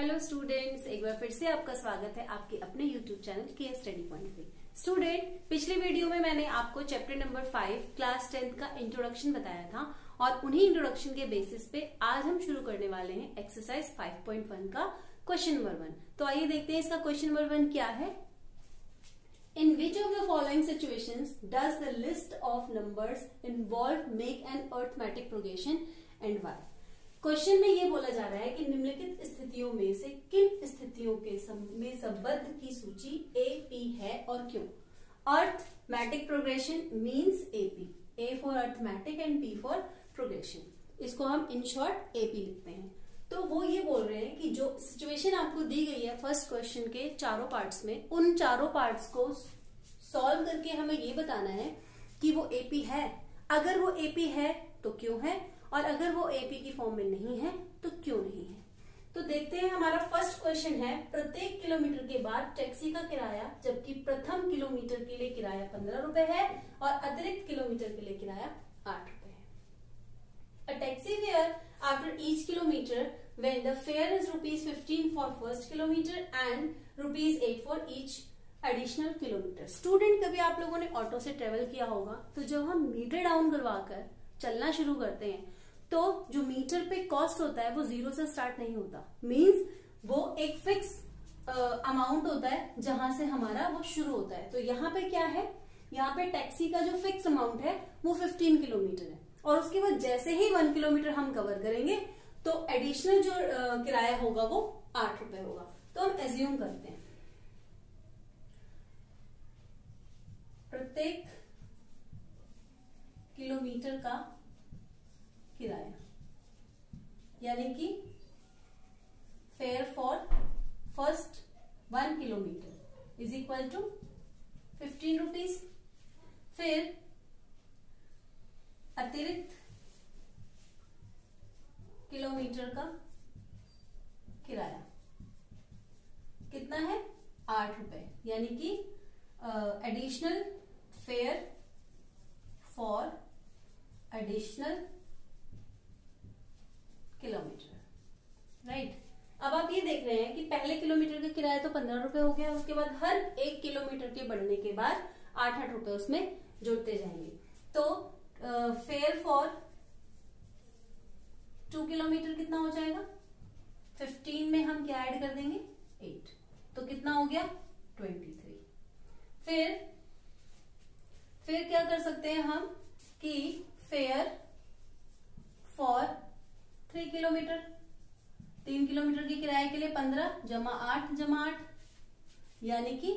Hello students, एक बार फिर से आपका स्वागत है आपके अपने यूट्यूब चैनल के स्टडी पॉइंट पे। स्टूडेंट, पिछले वीडियो में मैंने आपको चैप्टर नंबर 5 क्लास 10 का इंट्रोडक्शन बताया था और उन्हीं इंट्रोडक्शन के बेसिस पे आज हम शुरू करने वाले हैं एक्सरसाइज 5.1 का क्वेश्चन नंबर 1। तो आइए देखते हैं इसका क्वेश्चन नंबर 1 क्या है। In which of the following situations does the list of numbers involved make an arithmetic progression and why? Question में ये बोला जा रहा है कि निम्नलिखित स्थितियों में से किन स्थितियों के में संबद्ध की सूची ए पी है और क्यों। Arithmetic progression means AP, A for arithmetic and P for progression. इसको हम इन शॉर्ट एपी लिखते हैं। तो वो ये बोल रहे हैं कि जो सिचुएशन आपको दी गई है फर्स्ट क्वेश्चन के चारों पार्ट्स में, उन चारों पार्ट्स को सॉल्व करके हमें ये बताना है कि वो एपी है। अगर वो एपी है तो क्यों है, और अगर वो एपी की फॉर्म में नहीं है तो क्यों नहीं है। तो देखते हैं, हमारा फर्स्ट क्वेश्चन है प्रत्येक किलोमीटर के बाद टैक्सी का किराया, जबकि प्रथम किलोमीटर के लिए किराया 15 रुपए है और अतिरिक्त किलोमीटर के लिए किराया 8 रुपए है। A taxi fare after each kilometer when the fare is ₹15 for first kilometer and ₹8 for each additional kilometer। Student, कभी आप लोगों ने ऑटो से ट्रेवल किया होगा तो जब हम मीटर डाउन करवाकर चलना शुरू करते हैं तो जो मीटर पे कॉस्ट होता है वो 0 से स्टार्ट नहीं होता। मींस वो एक फिक्स अमाउंट होता है जहां से हमारा वो शुरू होता है। तो यहाँ पे क्या है, यहाँ पे टैक्सी का जो फिक्स अमाउंट है वो 15 किलोमीटर है और उसके बाद जैसे ही 1 किलोमीटर हम कवर करेंगे तो एडिशनल जो किराया होगा वो 8 रुपए होगा। तो हम एज्यूम करते हैं प्रत्येक किलोमीटर का किराया, यानी कि fare for first 1 kilometre is equal to 15 rupees. फिर अतिरिक्त किलोमीटर का किराया कितना है, 8 रुपए, यानी कि additional fair for additional kilometre. Right, अब आप ये देख रहे हैं कि पहले किलोमीटर का किराया तो 15 रुपए हो गया, उसके बाद हर 1 किलोमीटर के बढ़ने के बाद 8-8 रुपए उसमें जुड़ते जाएंगे। तो फेयर फॉर 2 किलोमीटर कितना हो जाएगा, 15 में हम क्या ऐड कर देंगे, 8, तो कितना हो गया 23। फिर क्या कर सकते हैं हम कि फेयर फॉर 3 किलोमीटर, 3 किलोमीटर के किराए के लिए 15 जमा 8 जमा 8, यानी कि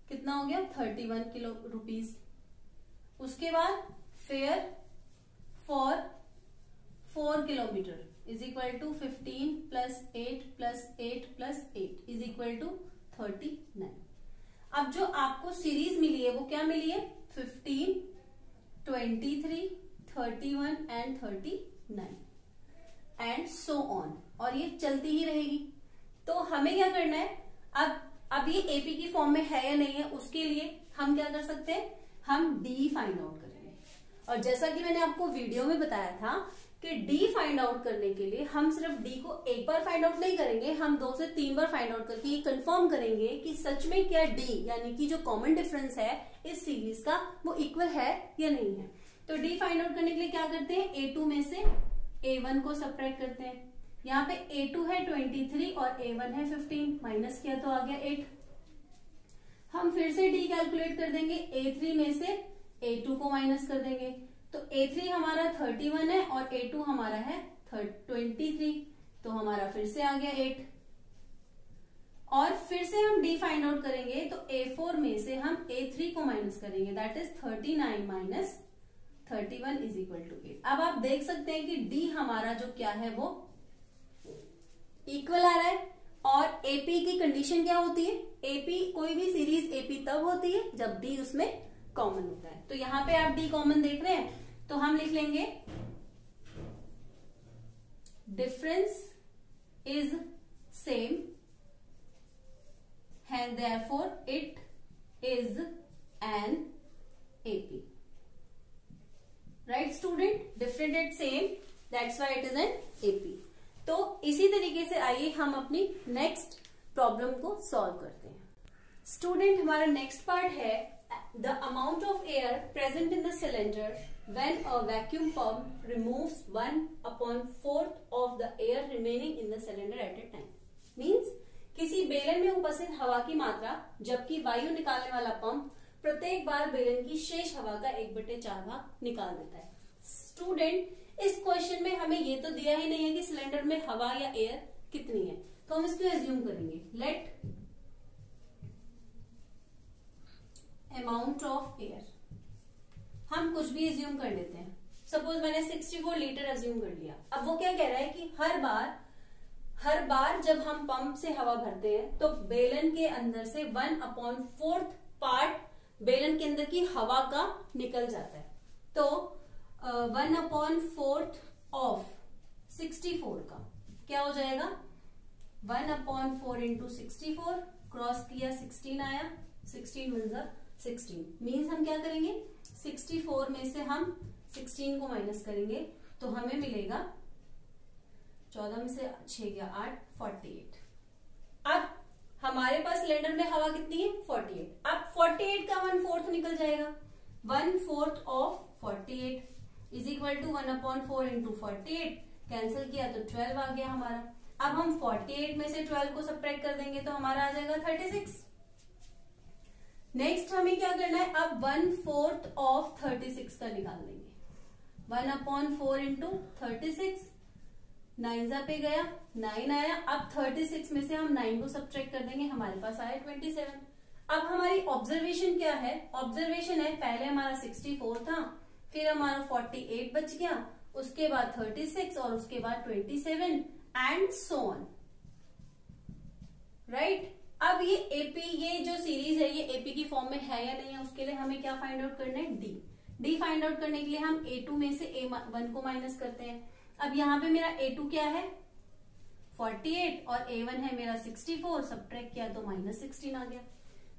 कितना हो गया 31 रुपीज। उसके बाद fare for 4 kilometre is equal to 15 plus 8 plus 8 plus 8 is equal to 39। अब जो आपको सीरीज मिली है वो क्या मिली है, 15, 23, 31 एंड 39 एंड सो ऑन, और ये चलती ही रहेगी। तो हमें क्या करना है, अब ये एपी की फॉर्म में है या नहीं है, उसके लिए हम क्या कर सकते हैं, हम डी फाइंड आउट करेंगे। और जैसा कि मैंने आपको वीडियो में बताया था कि डी फाइंड आउट करने के लिए हम सिर्फ डी को एक बार फाइंड आउट नहीं करेंगे, हम 2 से 3 बार फाइंड आउट करके ये कंफर्म करेंगे कि सच में क्या डी यानी कि जो कॉमन डिफरेंस है इस सीरीज का वो इक्वल है या नहीं है। तो डी फाइंड आउट करने के लिए क्या करते हैं, A2 में से A1 को सब्ट्रैक्ट करते हैं। यहाँ पे A2 है 23 और A1 है 15, माइनस किया तो आ गया 8। हम फिर से D कैलकुलेट कर देंगे, A3 में से A2 को माइनस कर देंगे, तो A3 हमारा 31 है और A2 हमारा है 23, तो हमारा फिर से आ गया 8। और फिर से हम D फाइंड आउट करेंगे तो A4 में से हम A3 को माइनस करेंगे, that is 39 minus 31 is equal to 8। अब आप देख सकते हैं कि डी हमारा जो क्या है वो इक्वल आ रहा है। और एपी की कंडीशन क्या होती है, एपी कोई भी सीरीज एपी तब होती है जब डी उसमें कॉमन होता है। तो यहां पे आप डी कॉमन देख रहे हैं तो हम लिख लेंगे difference is same and therefore it is an AP. Right student, different at same, that's why it is an AP. तो इसी तरीके से आइए हम अपनी नेक्स्ट प्रॉब्लम को सॉल्व करते हैं। स्टूडेंट, हमारा नेक्स्ट पार्ट है the amount of air present in the cylinder when a vacuum pump removes 1/4 of the air remaining in the cylinder eight A time. Means किसी बेलन में उपस्थित हवा की मात्रा जबकि वायु निकालने वाला पंप प्रत्येक बार बेलन की शेष हवा का 1/4 भाग निकाल देता है। स्टूडेंट, इस क्वेश्चन में हमें ये तो दिया ही नहीं है कि सिलेंडर में हवा या एयर कितनी है, तो हम इसको एज्यूम करेंगे। लेट अमाउंट ऑफ एयर, हम कुछ भी एज्यूम कर लेते हैं। सपोज मैंने 64 लीटर एज्यूम कर लिया। अब वो क्या कह रहा है कि हर बार जब हम पंप से हवा भरते हैं तो बेलन के अंदर से 1/4 पार्ट बेलन के अंदर की हवा का निकल जाता है। तो 1/4 ऑफ 64 का क्या हो जाएगा, 1/4 इंटू 64, क्रॉस किया 16 आया, 16 × 16 मीन्स हम क्या करेंगे, 64 में से हम 16 को माइनस करेंगे तो हमें मिलेगा 14 में से 6 गया 8, 48। अब हमारे पास सिलेंडर में हवा कितनी है, 48। अब 48 का 1/4 निकल जाएगा, 1/4 of 48 is equal to 1/4 into 48, cancel किया तो 12 आ गया हमारा। अब हम 48 में से 12 को सब्ट्रैक्ट कर देंगे तो हमारा आ जाएगा 36। नेक्स्ट हमें क्या करना है, अब 1/4 ऑफ 36 का निकाल देंगे, 1/4 इंटू 36, 9 पे गया 9 आया। अब 36 में से हम 9 को सब्ट्रैक्ट कर देंगे, हमारे पास आया 27। अब हमारी ऑब्जर्वेशन क्या है, ऑब्जर्वेशन है पहले हमारा 64 था, फिर हमारा 48 बच गया, उसके बाद 36 और उसके बाद 27 एंड सो ऑन, राइट। अब ये एपी, ये जो सीरीज है ये एपी की फॉर्म में है या नहीं है, उसके लिए हमें क्या फाइंड आउट करना है, डी फाइंड आउट करने के लिए हम A2 में से A1 को माइनस करते हैं। अब यहाँ पे मेरा A2 क्या है 48 और A1 है मेरा 64, सब्ट्रैक्ट किया तो -16 आ गया।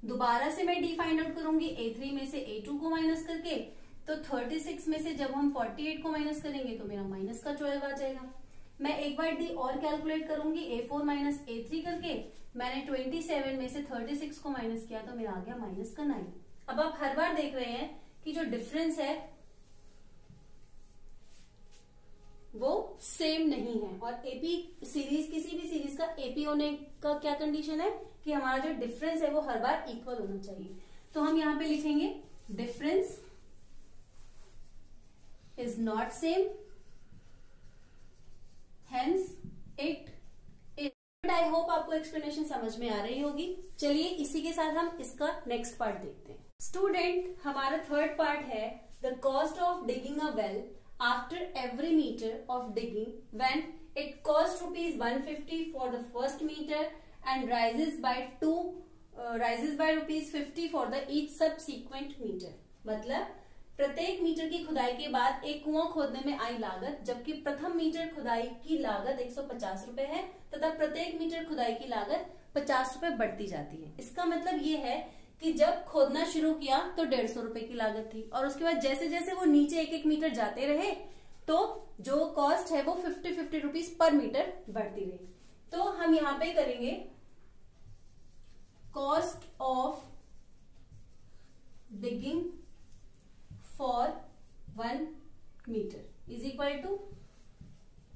दोबारा से मैं डी फाइंड आउट करूंगी A3 में से A2 को माइनस करके, तो 36 में से जब हम 48 को माइनस करेंगे तो मेरा माइनस का 12 आ जाएगा। मैं एक बार डी और कैलकुलेट करूंगी, A4 माइनस A3 करके मैंने 27 में से 36 को माइनस किया तो मेरा आ गया -9। अब आप हर बार देख रहे हैं कि जो डिफरेंस है वो सेम नहीं है, और एपी सीरीज, किसी भी सीरीज का एपी होने का क्या कंडीशन है कि हमारा जो डिफरेंस है वो हर बार इक्वल होना चाहिए। तो हम यहां पे लिखेंगे difference is not same, hence it is. I hope आपको एक्सप्लेनेशन समझ में आ रही होगी। चलिए इसी के साथ हम इसका नेक्स्ट पार्ट देखते हैं। स्टूडेंट, हमारा थर्ड पार्ट है the cost of digging a well after every meter of digging, when it costs ₹150 for the first meter and rises by ₹50 for the each subsequent meter। मतलब प्रत्येक metre की खुदाई के बाद एक कुआं खोदने में आई लागत, जबकि प्रथम मीटर खुदाई की लागत 150 रुपए है तथा प्रत्येक मीटर खुदाई की लागत 50 रुपए बढ़ती जाती है। इसका मतलब ये है कि जब खोदना शुरू किया तो 150 रुपए की लागत थी, और उसके बाद जैसे जैसे वो नीचे एक एक मीटर जाते रहे तो जो कॉस्ट है वो 50 रुपीज पर मीटर बढ़ती रही। तो हम यहां पे करेंगे cost of digging for 1 metre is equal to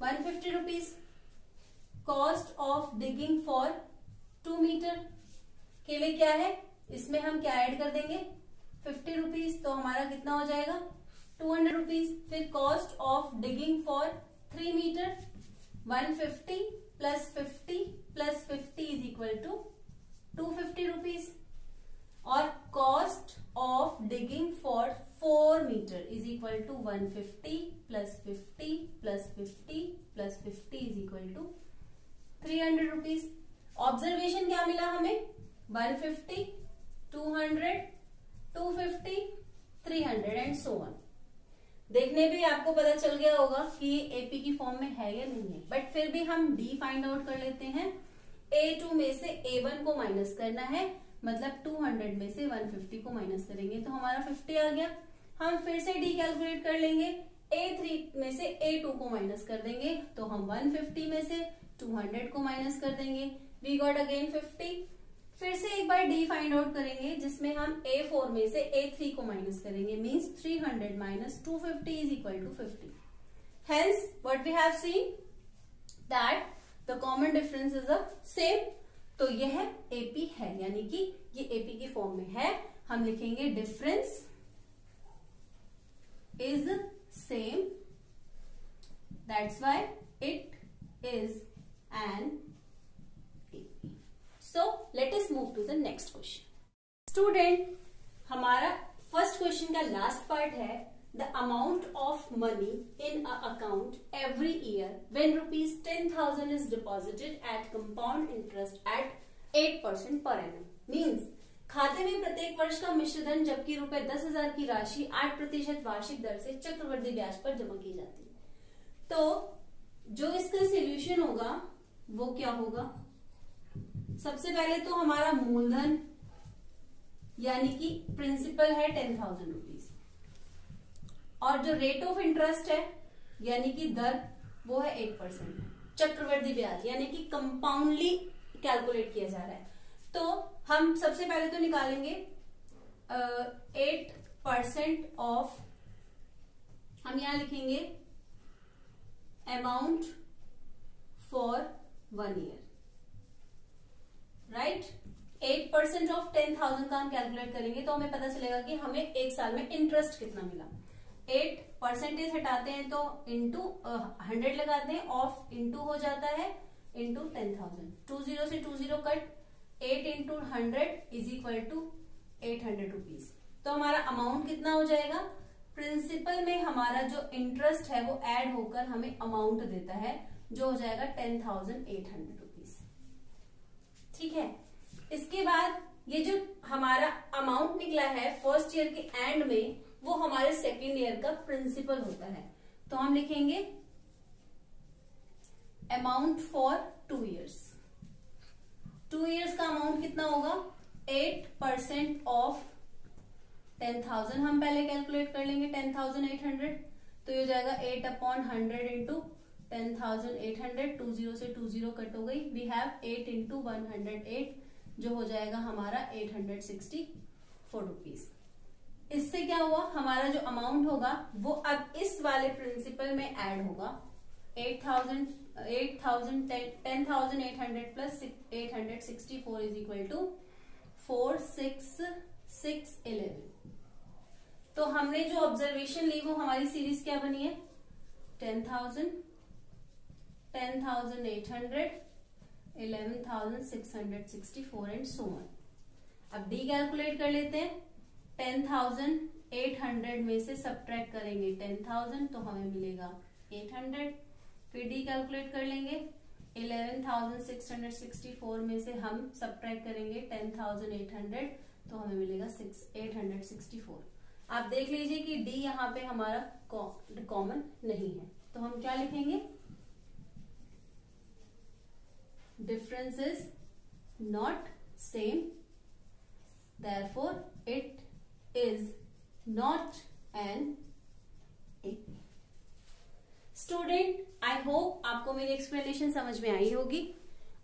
150 rupees. Cost of digging for 2 metre के लिए क्या है, इसमें हम क्या ऐड कर देंगे 50 रुपीज, तो हमारा कितना हो जाएगा 200 रुपीज। फिर cost of digging for 3 metre 150 plus 50 plus 50 is equal to 250 rupees. और cost of digging for 4 metre is equal to 150 plus 50 plus 50 plus 50 is equal to 300 rupees. Observation क्या मिला हमें 150, 200, 250, 300 एंड सो ऑन। देखने भी आपको पता चल गया होगा कि ये एपी की फॉर्म में है या नहीं है, बट फिर भी हम डी फाइंड आउट कर लेते हैं। A2 में से A1 को माइनस करना है, मतलब 200 में से 150 को माइनस करेंगे तो हमारा 50 आ गया। हम फिर से डी कैलकुलेट कर लेंगे, A3 में से A2 को माइनस कर देंगे तो हम 150 में से 200 को माइनस कर देंगे, वी गॉट अगेन 50। फिर से एक बार डी फाइंड आउट करेंगे जिसमें हम A4 में से A3 को माइनस करेंगे, means 300 minus 250 is equal to 50। Hence what we have seen that the common difference is the same. तो यह AP है, यानी कि ये AP की फॉर्म में है। हम लिखेंगे difference is same, that's why it is an AP। So let us move to the next question. Student, हमारा फर्स्ट क्वेश्चन का लास्ट पार्ट है the amount of money in a account every year when rupees 10,000 is deposited at compound interest at 8% per annum. Means खाते में प्रत्येक वर्ष का मिश्रधन जबकि रुपए 10,000 की राशि 8% वार्षिक दर से चक्रवृद्धि ब्याज पर जमा की जाती है। तो जो इसका सोल्यूशन होगा वो क्या होगा? सबसे पहले तो हमारा मूलधन यानी कि प्रिंसिपल है 10,000 रुपीज, और जो रेट ऑफ इंटरेस्ट है यानी कि दर वो है 8%। चक्रवृद्धि ब्याज यानी कि कंपाउंडली कैलकुलेट किया जा रहा है। तो हम सबसे पहले तो निकालेंगे 8% ऑफ, हम यहां लिखेंगे amount for 1 year, right. 8% of 10,000 का हम कैलकुलेट करेंगे तो हमें पता चलेगा कि हमें एक साल में इंटरेस्ट कितना मिला। 8% हटाते हैं तो इंटू 100 लगाते हैं, ऑफ इंटू हो जाता है इंटू 10,000, 20 से 20 cut, 8 into 100 is equal to 800 rupees. तो हमारा अमाउंट कितना हो जाएगा? प्रिंसिपल में हमारा जो इंटरेस्ट है वो ऐड होकर हमें अमाउंट देता है जो हो जाएगा 10,800 रुपीज। ठीक है, इसके बाद ये जो हमारा अमाउंट निकला है फर्स्ट ईयर के एंड में वो हमारे सेकेंड ईयर का प्रिंसिपल होता है। तो हम लिखेंगे अमाउंट फॉर 2 ईयर्स। 2 ईयर्स का अमाउंट कितना होगा? 8% ऑफ 10,000 हम पहले कैलकुलेट कर लेंगे, 10,800। तो ये हो जाएगा 8/100 इंटू 10,800, 20 से 20 कट हो गई, वी हैव 8 इंटू 108 जो हो जाएगा हमारा 864 रुपीज। इससे क्या हुआ? हमारा जो अमाउंट होगा वो अब इस वाले प्रिंसिपल में ऐड होगा। 10,800 प्लस 864 इज इक्वल टू 46611। तो हमने जो ऑब्जर्वेशन ली वो हमारी सीरीज क्या बनी है? 10,000, 10,800, 11,664 एंड सो ऑन। अब डी कैलकुलेट कर लेते हैं। 10,800 में से सब्ट्रैक्ट करेंगे 10,000 तो हमें मिलेगा 800। फिर डी कैलकुलेट कर लेंगे। 11,664 में से हम सब्ट्रैक्ट करेंगे 10,800 तो हमें मिलेगा 864। आप देख लीजिए कि डी यहाँ पे हमारा कॉमन नहीं है, तो हम क्या लिखेंगे? Difference is not same, therefore it is not an AP। Student, I hope आपको मेरी एक्सप्लेनेशन समझ में आई होगी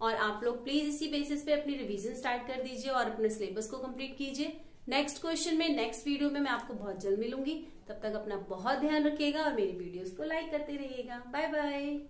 और आप लोग प्लीज इसी बेसिस पे अपनी रिवीजन स्टार्ट कर दीजिए और अपने सिलेबस को कंप्लीट कीजिए। नेक्स्ट क्वेश्चन में, नेक्स्ट वीडियो में मैं आपको बहुत जल्द मिलूंगी। तब तक अपना बहुत ध्यान रखिएगा और मेरी वीडियोस को लाइक करते रहिएगा। Bye bye.